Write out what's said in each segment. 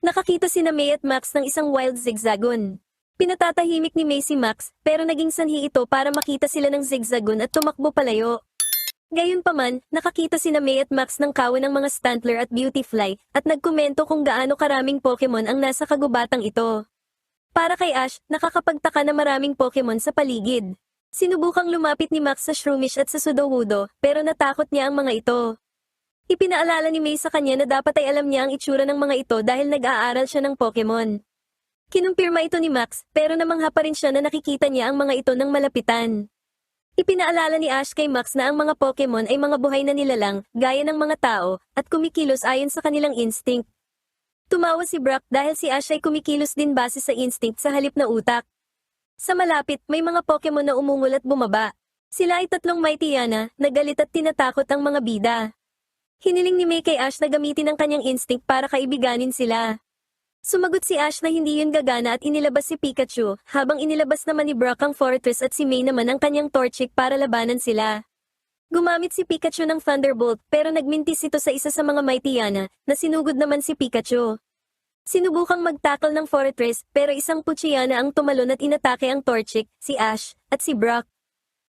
Nakakita sina May at Max ng isang wild zigzagoon. Pinatatahimik ni May si Max, pero naging sanhi ito para makita sila ng zigzagoon at tumakbo palayo. Gayunpaman, nakakita sina May at Max ng kawan ng mga Stantler at Beautyfly, at nagkomento kung gaano karaming Pokemon ang nasa kagubatang ito. Para kay Ash, nakakapagtaka na maraming Pokemon sa paligid. Sinubukang lumapit ni Max sa Shroomish at sa Sudowoodo, pero natakot niya ang mga ito. Ipinaalala ni May sa kanya na dapat ay alam niya ang itsura ng mga ito dahil nag-aaral siya ng Pokemon. Kinumpirma ito ni Max, pero namangha pa rin siya na nakikita niya ang mga ito ng malapitan. Ipinaalala ni Ash kay Max na ang mga Pokemon ay mga buhay na nilalang, gaya ng mga tao, at kumikilos ayon sa kanilang instinct. Tumawa si Brock dahil si Ash ay kumikilos din base sa instinct sa halip na utak. Sa malapit, may mga Pokemon na umungol at bumaba. Sila ay tatlong Mightyena, nagalit at tinatakot ang mga bida. Hiniling ni May kay Ash na gamitin ang kanyang instinct para kaibiganin sila. Sumagot si Ash na hindi yun gagana at inilabas si Pikachu, habang inilabas naman ni Brock ang Fortress at si May naman ang kanyang Torchic para labanan sila. Gumamit si Pikachu ng Thunderbolt pero nagmintis ito sa isa sa mga Mightyena, na sinugod naman si Pikachu. Sinubukang mag-tackle ng Fortress pero isang Poochyena ang tumalon at inatake ang Torchic, si Ash, at si Brock.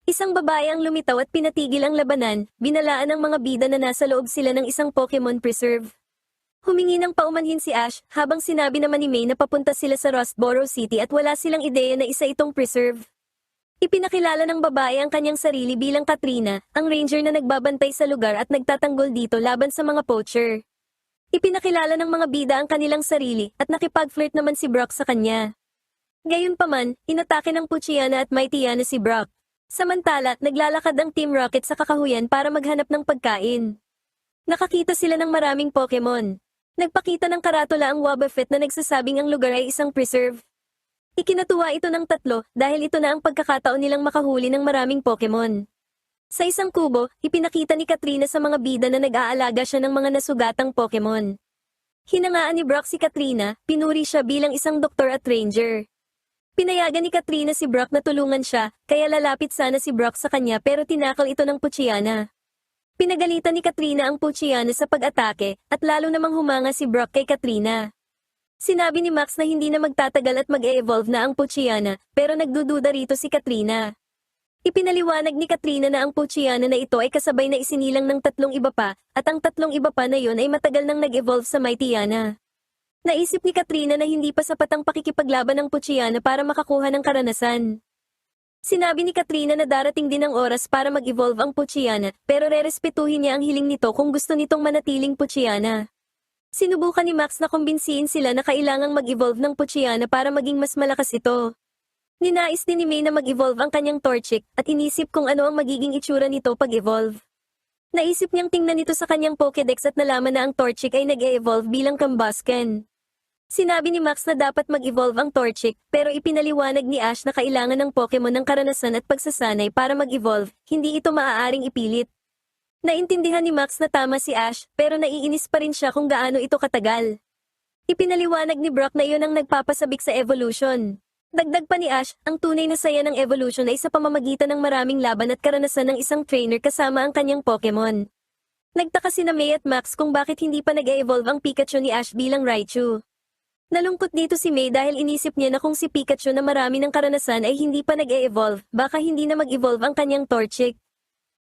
Isang babae ang lumitaw at pinatigil ang labanan, binalaan ng mga bida na nasa loob sila ng isang Pokemon Preserve. Humingi ng paumanhin si Ash, habang sinabi naman ni May na papunta sila sa Rustboro City at wala silang ideya na isa itong preserve. Ipinakilala ng babae ang kanyang sarili bilang Katrina, ang ranger na nagbabantay sa lugar at nagtatanggol dito laban sa mga poacher. Ipinakilala ng mga bida ang kanilang sarili at nakipag-flirt naman si Brock sa kanya. Gayunpaman, inatake ng Poochyena at Mightyena si Brock. Samantala, naglalakad ang Team Rocket sa kakahuyan para maghanap ng pagkain. Nakakita sila ng maraming Pokemon. Nagpakita ng karatula ang Wobbuffet na nagsasabing ang lugar ay isang preserve. Ikinatuwa ito ng tatlo dahil ito na ang pagkakataon nilang makahuli ng maraming Pokemon. Sa isang kubo, ipinakita ni Katrina sa mga bida na nag-aalaga siya ng mga nasugatang Pokemon. Hinangaan ni Brock si Katrina, pinuri siya bilang isang doktor at ranger. Pinayagan ni Katrina si Brock na tulungan siya, kaya lalapit sana si Brock sa kanya pero tinakal ito ng Poochyena. Pinagalitan ni Katrina ang Poochyena sa pag-atake, at lalo namang humanga si Brock kay Katrina. Sinabi ni Max na hindi na magtatagal at mag-e-evolve na ang Poochyena, pero nagdududa rito si Katrina. Ipinaliwanag ni Katrina na ang Poochyena na ito ay kasabay na isinilang ng tatlong iba pa, at ang tatlong iba pa na yon ay matagal nang nag-evolve sa Mightyena. Naisip ni Katrina na hindi pa sapat ang pakikipaglaban ng Poochyena para makakuha ng karanasan. Sinabi ni Katrina na darating din ang oras para mag-evolve ang Poochyena, pero rerespetuhin niya ang hiling nito kung gusto nitong manatiling Poochyena. Sinubukan ni Max na kumbinsihin sila na kailangang mag-evolve ng Poochyena para maging mas malakas ito. Ninais din ni May na mag-evolve ang kanyang Torchic at inisip kung ano ang magiging itsura nito pag-evolve. Naisip niyang tingnan ito sa kanyang Pokédex at nalaman na ang Torchic ay nag-e-evolve bilang Combusken. Sinabi ni Max na dapat mag-evolve ang Torchic, pero ipinaliwanag ni Ash na kailangan ng Pokemon ng karanasan at pagsasanay para mag-evolve, hindi ito maaaring ipilit. Naintindihan ni Max na tama si Ash, pero naiinis pa rin siya kung gaano ito katagal. Ipinaliwanag ni Brock na iyon ang nagpapasabik sa evolution. Dagdag pa ni Ash, ang tunay na saya ng evolution ay sa pamamagitan ng maraming laban at karanasan ng isang trainer kasama ang kanyang Pokemon. Nagtaka sina May at Max kung bakit hindi pa nag-e-evolve ang Pikachu ni Ash bilang Raichu. Nalungkot dito si May dahil inisip niya na kung si Pikachu na marami ng karanasan ay hindi pa nag-e-evolve, baka hindi na mag-evolve ang kanyang Torchic.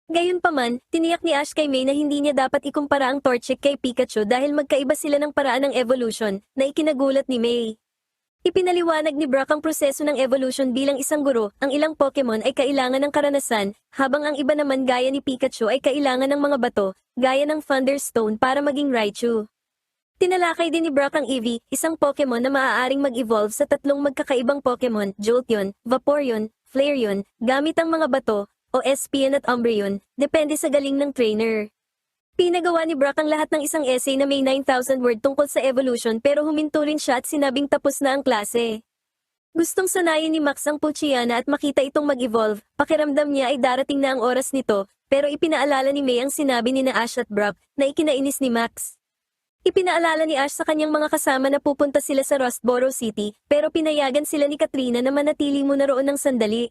Gayunpaman, tiniyak ni Ash kay May na hindi niya dapat ikumpara ang Torchic kay Pikachu dahil magkaiba sila ng paraan ng evolution, na ikinagulat ni May. Ipinaliwanag ni Brock ang proseso ng evolution bilang isang guro, ang ilang Pokemon ay kailangan ng karanasan, habang ang iba naman gaya ni Pikachu ay kailangan ng mga bato, gaya ng Thunderstone para maging Raichu. Tinalakay din ni Brock ang Eevee, isang Pokemon na maaaring mag-evolve sa tatlong magkakaibang Pokemon, Jolteon, Vaporeon, Flareon, gamit ang mga bato, o Espeon at Umbreon, depende sa galing ng trainer. Pinagawa ni Brock ang lahat ng isang essay na may 9,000 word tungkol sa evolution pero huminto rin siya at sinabing tapos na ang klase. Gustong sanayin ni Max ang Poochyena at makita itong mag-evolve, pakiramdam niya ay darating na ang oras nito, pero ipinaalala ni May ang sinabi ni na Ash at Brock na ikinainis ni Max. Ipinaalala ni Ash sa kanyang mga kasama na pupunta sila sa Rustboro City, pero pinayagan sila ni Katrina na manatili muna roon ng sandali.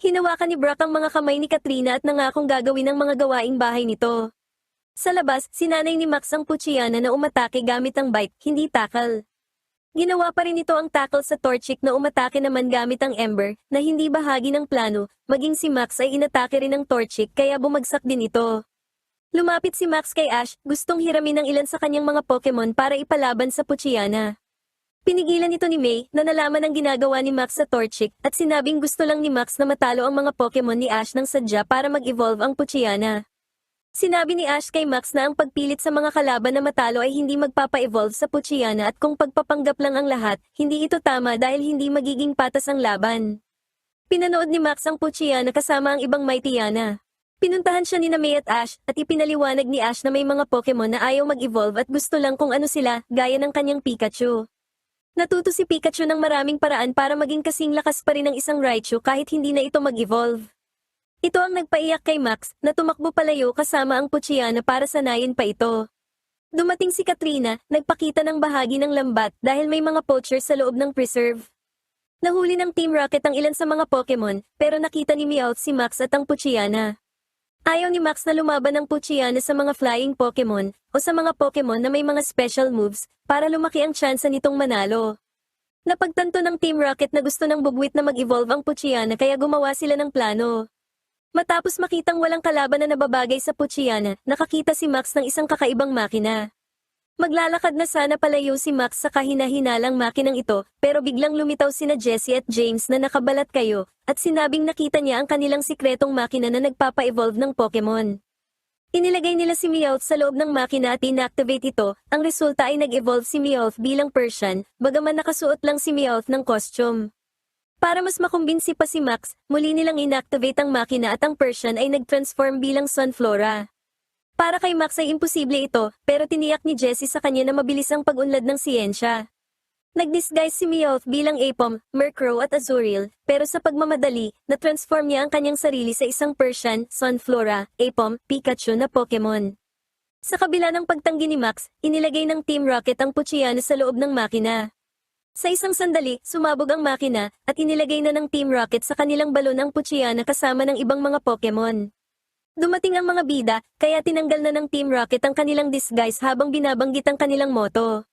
Hinawakan ni Brock ang mga kamay ni Katrina at nangakong gagawin ang mga gawaing bahay nito. Sa labas, sinanay ni Max ang Poochyena na umatake gamit ang bite, hindi tackle. Ginawa pa rin ito ang tackle sa Torchic na umatake naman gamit ang Ember, na hindi bahagi ng plano, maging si Max ay inatake rin ng Torchic kaya bumagsak din ito. Lumapit si Max kay Ash, gustong hiramin ang ilan sa kanyang mga Pokemon para ipalaban sa Poochyena. Pinigilan ito ni May na nalaman ang ginagawa ni Max sa Torchic at sinabing gusto lang ni Max na matalo ang mga Pokemon ni Ash ng sadya para mag-evolve ang Poochyena. Sinabi ni Ash kay Max na ang pagpilit sa mga kalaban na matalo ay hindi magpapa-evolve sa Poochyena at kung pagpapanggap lang ang lahat, hindi ito tama dahil hindi magiging patas ang laban. Pinanood ni Max ang Poochyena kasama ang ibang Mightyena. Pinuntahan siya ni May at Ash at ipinaliwanag ni Ash na may mga Pokemon na ayaw mag-evolve at gusto lang kung ano sila, gaya ng kanyang Pikachu. Natuto si Pikachu ng maraming paraan para maging kasing lakas pa rin ng isang Raichu kahit hindi na ito mag-evolve. Ito ang nagpaiyak kay Max na tumakbo palayo kasama ang Poochyena para sanayin pa ito. Dumating si Katrina, nagpakita ng bahagi ng lambat dahil may mga poacher sa loob ng preserve. Nahuli ng Team Rocket ang ilan sa mga Pokemon, pero nakita ni Meowth si Max at ang Poochyena. Ayaw ni Max na lumaban ng Poochyena sa mga flying Pokemon o sa mga Pokemon na may mga special moves para lumaki ang tsansa nitong manalo. Napagtanto ng Team Rocket na gusto ng bugwit na mag-evolve ang Poochyena kaya gumawa sila ng plano. Matapos makitang walang kalaban na nababagay sa Poochyena, nakakita si Max ng isang kakaibang makina. Maglalakad na sana palayo si Max sa kahina-hinalang makinang ito, pero biglang lumitaw sina Jessie at James na nakabalat kayo, at sinabing nakita niya ang kanilang sikretong makina na nagpapa-evolve ng Pokemon. Inilagay nila si Meowth sa loob ng makina at inactivate ito, ang resulta ay nag-evolve si Meowth bilang Persian, bagaman nakasuot lang si Meowth ng costume. Para mas makumbinsi pa si Max, muli nilang inactivate ang makina at ang Persian ay nag-transform bilang Sunflora. Para kay Max ay imposible ito, pero tiniyak ni Jessie sa kanya na mabilis ang pag-unlad ng siyensya. Nag-disguise si Meowth bilang Aipom, Murkrow at Azurill, pero sa pagmamadali, na-transform niya ang kanyang sarili sa isang Persian, Sunflora, Aipom, Pikachu na Pokemon. Sa kabila ng pagtanggi ni Max, inilagay ng Team Rocket ang Poochyena sa loob ng makina. Sa isang sandali, sumabog ang makina, at inilagay na ng Team Rocket sa kanilang balon ang Poochyena kasama ng ibang mga Pokemon. Dumating ang mga bida, kaya tinanggal na ng Team Rocket ang kanilang disguise habang binabanggit ang kanilang motto.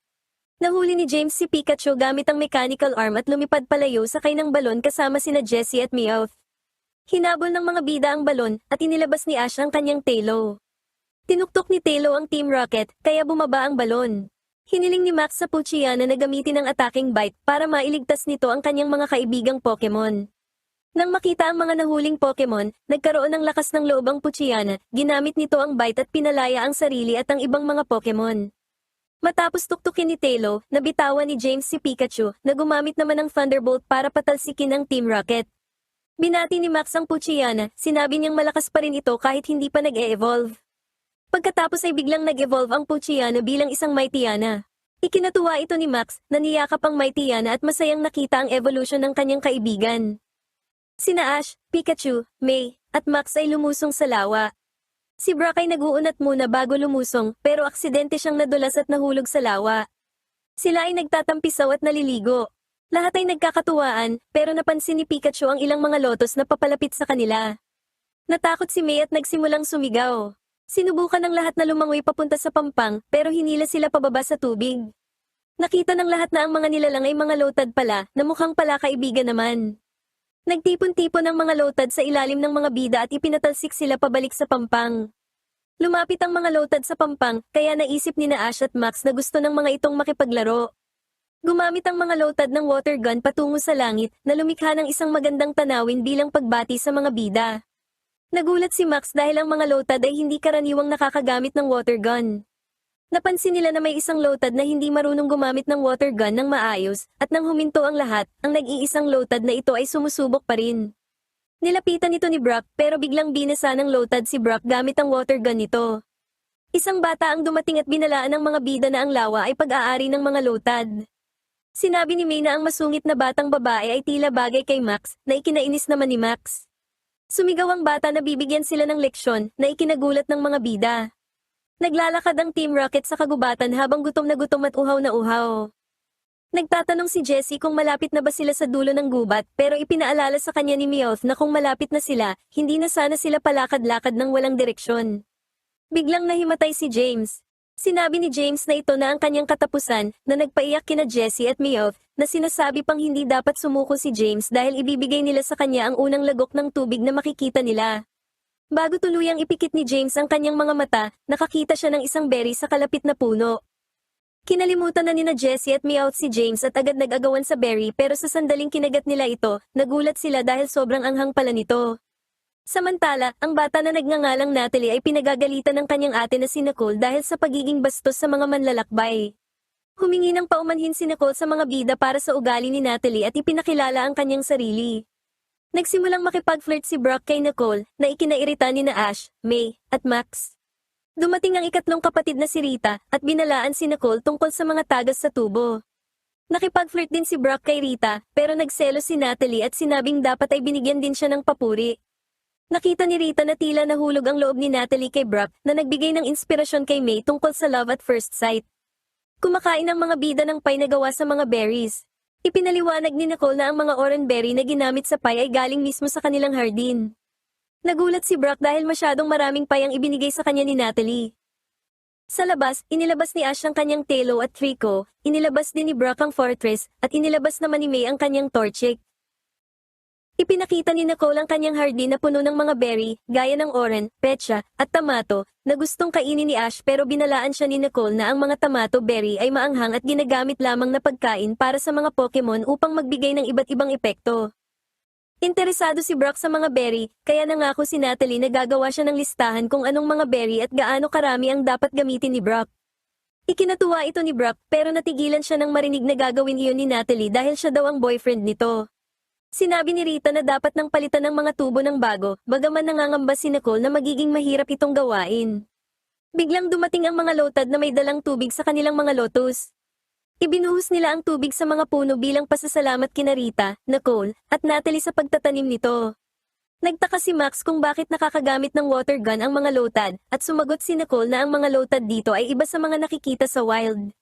Nahuli ni James si Pikachu gamit ang mechanical arm at lumipad palayo sakay ng balon kasama sina Jessie at Meowth. Hinabol ng mga bida ang balon, at inilabas ni Ash ang kanyang Taillow. Tinuktok ni Taillow ang Team Rocket, kaya bumaba ang balon. Hiniling ni Max sa Poochyena na gamitin ang attacking bite para mailigtas nito ang kanyang mga kaibigang Pokemon. Nang makita ang mga nahuling Pokemon, nagkaroon ng lakas ng loob ang Poochyena, ginamit nito ang bite at pinalaya ang sarili at ang ibang mga Pokemon. Matapos tuktukin ni Taillow, nabitawan ni James si Pikachu na gumamit naman ng Thunderbolt para patalsikin ang Team Rocket. Binati ni Max ang Poochyena, sinabi niyang malakas pa rin ito kahit hindi pa nag-e-evolve. Pagkatapos ay biglang nag-evolve ang Poochyena bilang isang Mightyena. Ikinatuwa ito ni Max, na niyakap ang Mightyena at masayang nakita ang evolution ng kanyang kaibigan. Sina Ash, Pikachu, May, at Max ay lumusong sa lawa. Si Brock ay nag-uunat muna bago lumusong, pero aksidente siyang nadulas at nahulog sa lawa. Sila ay nagtatampisaw at naliligo. Lahat ay nagkakatuwaan, pero napansin ni Pikachu ang ilang mga lotos na papalapit sa kanila. Natakot si May at nagsimulang sumigaw. Sinubukan ng lahat na lumangoy papunta sa pampang, pero hinila sila pababa sa tubig. Nakita ng lahat na ang mga nilalang ay mga lotad pala, na mukhang pala kaibigan naman. Nagtipon-tipon ang mga lotad sa ilalim ng mga bida at ipinatalsik sila pabalik sa pampang. Lumapit ang mga lotad sa pampang, kaya naisip ni na Ash at Max na gusto ng mga itong makipaglaro. Gumamit ang mga lotad ng water gun patungo sa langit, na lumikha ng isang magandang tanawin bilang pagbati sa mga bida. Nagulat si Max dahil ang mga lotad ay hindi karaniwang nakakagamit ng water gun. Napansin nila na may isang lotad na hindi marunong gumamit ng water gun ng maayos, at nang huminto ang lahat, ang nag-iisang lotad na ito ay sumusubok pa rin. Nilapitan ito ni Brock pero biglang binasa ng lotad si Brock gamit ang water gun nito. Isang bata ang dumating at binalaan ng mga bida na ang lawa ay pag-aari ng mga lotad. Sinabi ni May na ang masungit na batang babae ay tila bagay kay Max, na ikinainis naman ni Max. Sumigaw ang bata na bibigyan sila ng leksyon, na ikinagulat ng mga bida. Naglalakad ang Team Rocket sa kagubatan habang gutom na gutom at uhaw na uhaw. Nagtatanong si Jessie kung malapit na ba sila sa dulo ng gubat, pero ipinaalala sa kanya ni Meowth na kung malapit na sila, hindi na sana sila palakad-lakad ng walang direksyon. Biglang nahimatay si James. Sinabi ni James na ito na ang kanyang katapusan, na nagpaiyak kina Jessie at Meowth, na sinasabi pang hindi dapat sumuko si James dahil ibibigay nila sa kanya ang unang lagok ng tubig na makikita nila. Bago tuluyang ipikit ni James ang kanyang mga mata, nakakita siya ng isang berry sa kalapit na puno. Kinalimutan na nina Jessie at Meowth si James at agad nag-agawan sa berry pero sa sandaling kinagat nila ito, nagulat sila dahil sobrang anghang pala nito. Samantala, ang bata na nagngangalang Natalie ay pinagagalitan ng kanyang ate na si Nicole dahil sa pagiging bastos sa mga manlalakbay. Humingi ng paumanhin si Nicole sa mga bida para sa ugali ni Natalie at ipinakilala ang kanyang sarili. Nagsimulang makipag-flirt si Brock kay Nicole na ikinairita ni na Ash, May, at Max. Dumating ang ikatlong kapatid na si Rita at binalaan si Nicole tungkol sa mga tagas sa tubo. Nakipag-flirt din si Brock kay Rita pero nagselos si Natalie at sinabing dapat ay binigyan din siya ng papuri. Nakita ni Rita na tila nahulog ang loob ni Natalie kay Brock na nagbigay ng inspirasyon kay May tungkol sa love at first sight. Kumakain ang mga bida ng pie na gawa sa mga berries. Ipinaliwanag ni Nicole na ang mga oranberry na ginamit sa pie ay galing mismo sa kanilang hardin. Nagulat si Brock dahil masyadong maraming pie ang ibinigay sa kanya ni Natalie. Sa labas, inilabas ni Ash ang kanyang telo at triko, inilabas din ni Brock ang fortress, at inilabas naman ni May ang kanyang torchic. Ipinakita ni Nicole ang kanyang hardin na puno ng mga berry, gaya ng oran, petsa, at tamato, na gustong kainin ni Ash pero binalaan siya ni Nicole na ang mga tamato berry ay maanghang at ginagamit lamang na pagkain para sa mga Pokemon upang magbigay ng iba't ibang epekto. Interesado si Brock sa mga berry, kaya nangako si Natalie na gagawa siya ng listahan kung anong mga berry at gaano karami ang dapat gamitin ni Brock. Ikinatuwa ito ni Brock pero natigilan siya nang marinig na gagawin iyon ni Natalie dahil siya daw ang boyfriend nito. Sinabi ni Rita na dapat nang palitan ng mga tubo ng bago, bagaman nangangamba si Nicole na magiging mahirap itong gawain. Biglang dumating ang mga lotad na may dalang tubig sa kanilang mga lotus. Ibinuhos nila ang tubig sa mga puno bilang pasasalamat kina Rita, Nicole, at Natalie sa pagtatanim nito. Nagtaka si Max kung bakit nakakagamit ng water gun ang mga lotad, at sumagot si Nicole na ang mga lotad dito ay iba sa mga nakikita sa wild.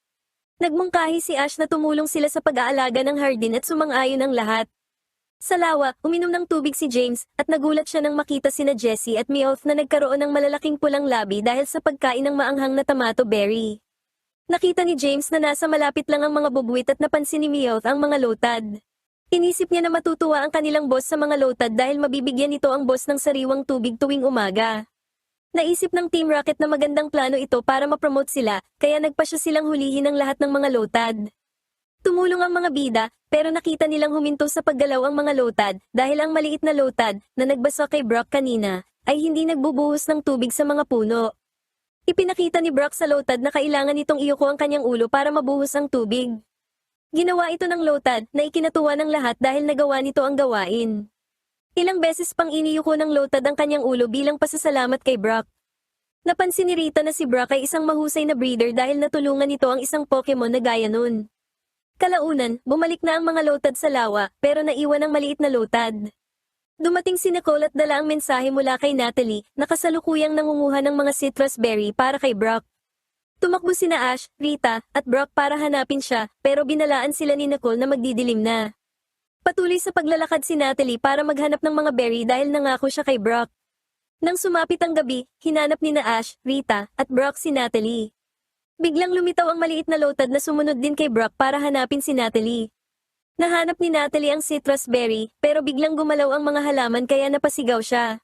Nagmungkahi si Ash na tumulong sila sa pag-aalaga ng hardin at sumang-ayon ang lahat. Sa lawa, uminom ng tubig si James, at nagulat siya nang makita sina Jessie at Meowth na nagkaroon ng malalaking pulang labi dahil sa pagkain ng maanghang na tomato berry. Nakita ni James na nasa malapit lang ang mga bubwit at napansin ni Meowth ang mga lotad. Inisip niya na matutuwa ang kanilang boss sa mga lotad dahil mabibigyan nito ang boss ng sariwang tubig tuwing umaga. Naisip ng Team Rocket na magandang plano ito para mapromote sila, kaya nagpa siya silang hulihin ang lahat ng mga lotad. Tumulong ang mga bida, pero nakita nilang huminto sa paggalaw ang mga lotad dahil ang maliit na lotad na nagbasa kay Brock kanina ay hindi nagbubuhos ng tubig sa mga puno. Ipinakita ni Brock sa lotad na kailangan itong iyuko ang kanyang ulo para mabuhos ang tubig. Ginawa ito ng lotad na ikinatuwa ng lahat dahil nagawa nito ang gawain. Ilang beses pang iniyuko ng lotad ang kanyang ulo bilang pasasalamat kay Brock. Napansin ni Rita na si Brock ay isang mahusay na breeder dahil natulungan nito ang isang Pokemon na gaya nun. Kalaunan, bumalik na ang mga lotad sa lawa, pero naiwan ang maliit na lotad. Dumating si Nicole at dala ang mensahe mula kay Natalie, na kasalukuyang nangunguha ng mga citrus berry para kay Brock. Tumakbo sina Ash, Rita, at Brock para hanapin siya, pero binalaan sila ni Nicole na magdidilim na. Patuloy sa paglalakad si Natalie para maghanap ng mga berry dahil nangako siya kay Brock. Nang sumapit ang gabi, hinanap ni na Ash, Rita, at Brock si Natalie. Biglang lumitaw ang maliit na lotad na sumunod din kay Brock para hanapin si Natalie. Nahanap ni Natalie ang citrus berry, pero biglang gumalaw ang mga halaman kaya napasigaw siya.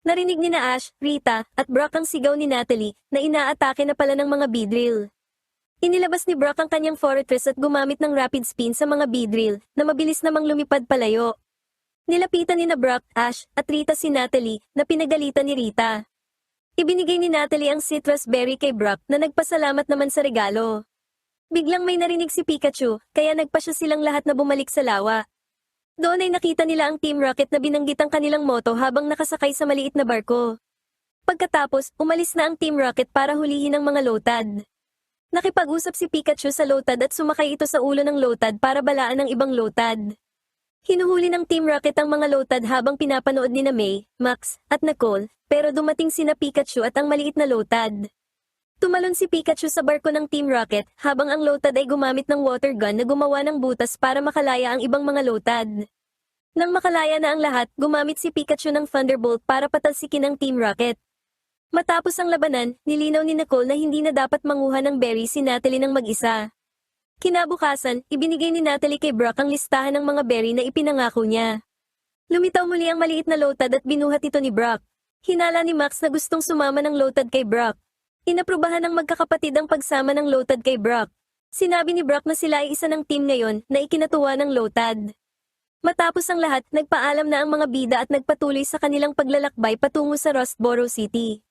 Narinig ni na Ash, Rita, at Brock ang sigaw ni Natalie, na inaatake na pala ng mga Beedrill. Inilabas ni Brock ang kanyang fortress at gumamit ng rapid spin sa mga Beedrill, na mabilis namang lumipad palayo. Nilapitan ni na Brock, Ash, at Rita si Natalie, na pinagalitan ni Rita. Ibinigay ni Natalie ang citrus berry kay Brock na nagpasalamat naman sa regalo. Biglang may narinig si Pikachu, kaya nagpa siya silang lahat na bumalik sa lawa. Doon ay nakita nila ang Team Rocket na binanggit ang kanilang motto habang nakasakay sa maliit na barko. Pagkatapos, umalis na ang Team Rocket para hulihin ang mga lotad. Nakipag-usap si Pikachu sa lotad at sumakay ito sa ulo ng lotad para balaan ng ibang lotad. Hinuhuli ng Team Rocket ang mga lotad habang pinapanood ni na May, Max, at Nicole, pero dumating sina Pikachu at ang maliit na lotad. Tumalon si Pikachu sa barko ng Team Rocket habang ang lotad ay gumamit ng water gun na gumawa ng butas para makalaya ang ibang mga lotad. Nang makalaya na ang lahat, gumamit si Pikachu ng Thunderbolt para patalsikin ang Team Rocket. Matapos ang labanan, nilinaw ni Nicole na hindi na dapat manguha ng berry si Natalie ng mag-isa. Kinabukasan, ibinigay ni Natalie kay Brock ang listahan ng mga berry na ipinangako niya. Lumitaw muli ang maliit na lotad at binuhat ito ni Brock. Hinala ni Max na gustong sumama ng lotad kay Brock. Inaprubahan ng magkakapatid ang pagsama ng lotad kay Brock. Sinabi ni Brock na sila ay isa ng team ngayon na ikinatuwa ng lotad. Matapos ang lahat, nagpaalam na ang mga bida at nagpatuloy sa kanilang paglalakbay patungo sa Rustboro City.